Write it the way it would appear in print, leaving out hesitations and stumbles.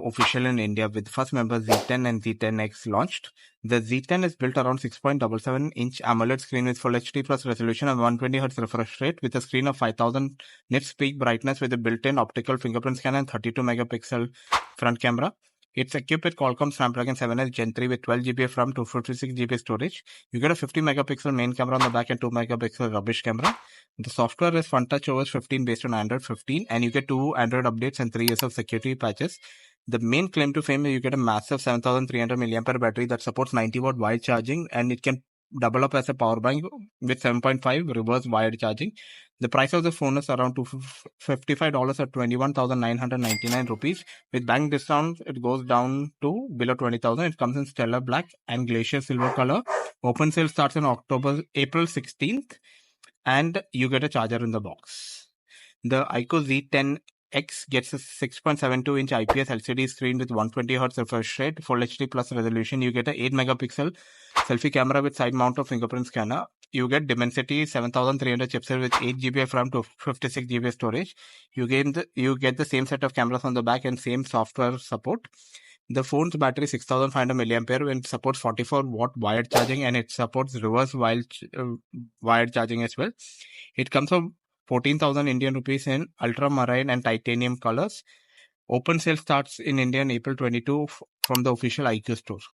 official in India with the first member Z10 and Z10x launched. The Z10 is built around 6.77-inch AMOLED screen with Full HD plus resolution and 120Hz refresh rate with a screen of 5000 nits peak brightness with a built-in optical fingerprint scanner and 32 megapixel front camera. It's equipped with Qualcomm Snapdragon 7 Gen 3 with 12 GB of RAM, 256 GB storage. You get a 50 megapixel main camera on the back and 2 megapixel rubbish camera. The software is Funtouch OS 15 based on Android 15, and you get 2 Android updates and 3 years of security patches. The main claim to fame is you get a massive 7300 mAh battery that supports 90-watt wide charging, and it can double up as a power bank with 7.5 reverse wired charging. The price of the phone is around $255 at 21,999 rupees. With bank discounts, it goes down to below 20,000. It comes in stellar black and glacier silver color. Open sale starts on April 16th, and you get a charger in the box. The iQOO Z10X gets a 6.72-inch IPS LCD screen with 120Hz refresh rate, Full HD plus resolution. You get a 8 megapixel selfie camera with side mount of fingerprint scanner. You get Dimensity 7300 chipset with 8 GB of RAM to 56 GB storage. You get the same set of cameras on the back and same software support. The phone's battery is 6500 mAh and supports 44-watt wired charging, and it supports reverse wired charging as well. It comes from 14,000 Indian rupees in ultramarine and titanium colors. Open sale starts in India on April 22 from the official iQOO store.